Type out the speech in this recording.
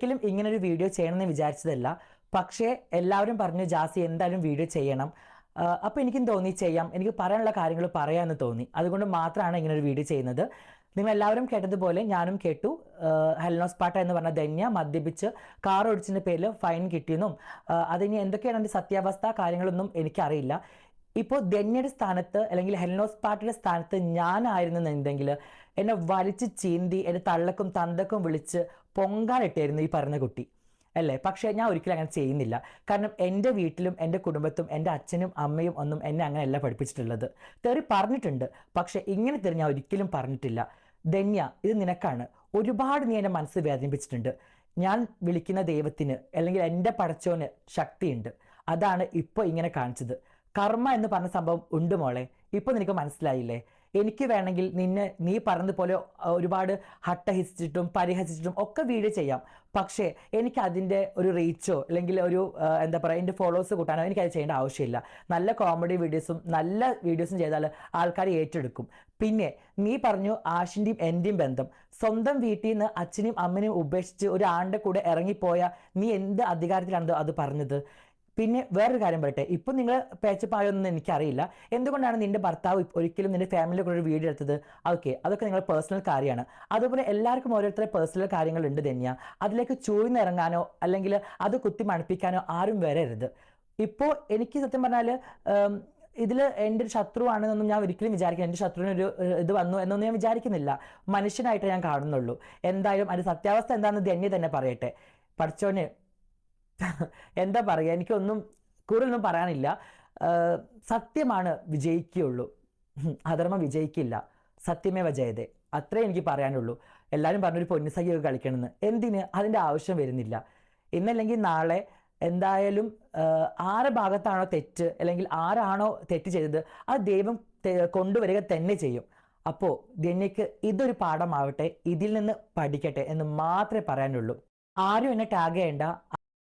ഒരിക്കലും ഇങ്ങനൊരു വീഡിയോ ചെയ്യണമെന്ന് വിചാരിച്ചതല്ല. പക്ഷേ എല്ലാവരും പറഞ്ഞു ജാസി എന്തായാലും വീഡിയോ ചെയ്യണം. അപ്പോൾ എനിക്കും തോന്നി ചെയ്യാം, എനിക്ക് പറയാനുള്ള കാര്യങ്ങൾ പറയാമെന്ന് തോന്നി. അതുകൊണ്ട് മാത്രമാണ് ഇങ്ങനൊരു വീഡിയോ ചെയ്യുന്നത്. നിങ്ങൾ എല്ലാവരും കേട്ടതുപോലെ ഞാനും കേട്ടു. ഹെൽനോസ് പാട്ട എന്ന് പറഞ്ഞ ധന്യ മദ്യപിച്ച് കാർ ഓടിച്ചതിൻ്റെ പേരിൽ ഫൈൻ കിട്ടിയെന്നും അതിന് എന്തൊക്കെയാണ് അതിൻ്റെ സത്യാവസ്ഥ കാര്യങ്ങളൊന്നും എനിക്കറിയില്ല. ഇപ്പോൾ ധന്യയുടെ സ്ഥാനത്ത് അല്ലെങ്കിൽ ഹെൽനോസ് പാട്ടയുടെ സ്ഥാനത്ത് ഞാനായിരുന്നെന്നുണ്ടെങ്കിൽ എന്നെ വലിച്ച് ചീന്തി എൻ്റെ തള്ളക്കും തന്തക്കും വിളിച്ച് പൊങ്കാലിട്ടായിരുന്നു ഈ പറഞ്ഞ കുട്ടി അല്ലേ. പക്ഷേ ഞാൻ ഒരിക്കലും അങ്ങനെ ചെയ്യുന്നില്ല. കാരണം എൻ്റെ വീട്ടിലും എൻ്റെ കുടുംബത്തും എൻ്റെ അച്ഛനും അമ്മയും ഒന്നും എന്നെ അങ്ങനെയല്ല പഠിപ്പിച്ചിട്ടുള്ളത്. തെറി പറഞ്ഞിട്ടുണ്ട്, പക്ഷേ ഇങ്ങനെ തെറി ഞാൻ ഒരിക്കലും പറഞ്ഞിട്ടില്ല. ധന്യ, ഇത് നിനക്കാണ്. ഒരുപാട് നീ എൻ്റെ മനസ്സ് വേദനിപ്പിച്ചിട്ടുണ്ട്. ഞാൻ വിളിക്കുന്ന ദൈവത്തിന് അല്ലെങ്കിൽ എൻ്റെ പടച്ചോന് ശക്തിയുണ്ട്. അതാണ് ഇപ്പോൾ ഇങ്ങനെ കാണിച്ചത്. കർമ്മ എന്ന് പറഞ്ഞ സംഭവം ഉണ്ട് മോളെ. ഇപ്പൊ നിനക്ക് മനസ്സിലായില്ലേ? എനിക്ക് വേണമെങ്കിൽ നീ പറഞ്ഞതുപോലെ ഒരുപാട് ഹട്ടഹസിച്ചിട്ടും പരിഹസിച്ചിട്ടും ഒക്കെ വീഡിയോ ചെയ്യാം. പക്ഷേ എനിക്ക് അതിൻ്റെ ഒരു റീച്ചോ അല്ലെങ്കിൽ ഒരു എന്താ പറയുക എൻ്റെ ഫോളോവേഴ്സ് കൂട്ടാനോ എനിക്കത് ചെയ്യേണ്ട ആവശ്യമില്ല. നല്ല കോമഡി വീഡിയോസും നല്ല വീഡിയോസും ചെയ്താൽ ആൾക്കാർ ഏറ്റെടുക്കും. പിന്നെ നീ പറഞ്ഞു ആഷിൻ്റെയും എൻ്റെയും ബന്ധം. സ്വന്തം വീട്ടിൽ നിന്ന് അച്ഛനെയും അമ്മനെയും ഉപേക്ഷിച്ച് ഒരു ആണിൻ്റെ കൂടെ ഇറങ്ങിപ്പോയ നീ എന്ത് അധികാരത്തിലാണ് അത് പറഞ്ഞത്? പിന്നെ വേറൊരു കാര്യം പറയട്ടെ, ഇപ്പം നിങ്ങൾ പേച്ചപ്പായൊന്നും എനിക്കറിയില്ല. എന്തുകൊണ്ടാണ് നിന്റെ ഭർത്താവ് ഒരിക്കലും നിന്റെ ഫാമിലിയെ കൂടെ ഒരു വീഡിയോ എടുത്തത്? ഓക്കെ, അതൊക്കെ നിങ്ങളുടെ പേഴ്സണൽ കാര്യമാണ്. അതുപോലെ എല്ലാവർക്കും ഓരോരുത്തരുടെ പേഴ്സണൽ കാര്യങ്ങളുണ്ട് ധന്യ. അതിലേക്ക് ചൂഴ്ന്നിറങ്ങാനോ അല്ലെങ്കിൽ അത് കുത്തി മണപ്പിക്കാനോ ആരും വരരുത്. ഇപ്പോൾ എനിക്ക് സത്യം പറഞ്ഞാൽ ഇതിൽ എൻ്റെ ഒരു ശത്രുവാണെന്നൊന്നും ഞാൻ ഒരിക്കലും വിചാരിക്കില്ല. എൻ്റെ ശത്രുവിനൊരു ഇത് വന്നു എന്നൊന്നും ഞാൻ വിചാരിക്കുന്നില്ല. മനുഷ്യനായിട്ട് ഞാൻ കാണുന്നുള്ളൂ. എന്തായാലും അതിൻ്റെ സത്യാവസ്ഥ എന്താണെന്ന് ധന്യ തന്നെ പറയട്ടെ. പഠിച്ചോന് എന്താ പറയുക, എനിക്കൊന്നും കൂടുതലൊന്നും പറയാനില്ല. സത്യമാണ് വിജയിക്കുകയുള്ളൂ, അധർമ്മം വിജയിക്കില്ല. സത്യമേവ ജയതേ, അത്രേ എനിക്ക് പറയാനുള്ളൂ. എല്ലാവരും പറഞ്ഞൊരു പൊന്നുസഖിയൊക്കെ കളിക്കണമെന്ന്, എന്തിന്? അതിൻ്റെ ആവശ്യം വരുന്നില്ല. ഇന്നല്ലെങ്കിൽ നാളെ എന്തായാലും ആരുടെ ഭാഗത്താണോ തെറ്റ് അല്ലെങ്കിൽ ആരാണോ തെറ്റ് ചെയ്തത് അത് ദൈവം കൊണ്ടുവരിക തന്നെ ചെയ്യും. അപ്പോൾ ധന്യക്ക് ഇതൊരു പാഠമാവട്ടെ, ഇതിൽ നിന്ന് പഠിക്കട്ടെ എന്ന് മാത്രമേ പറയാനുള്ളൂ. ആരും എന്നെ ടാഗ് ചെയ്യേണ്ട.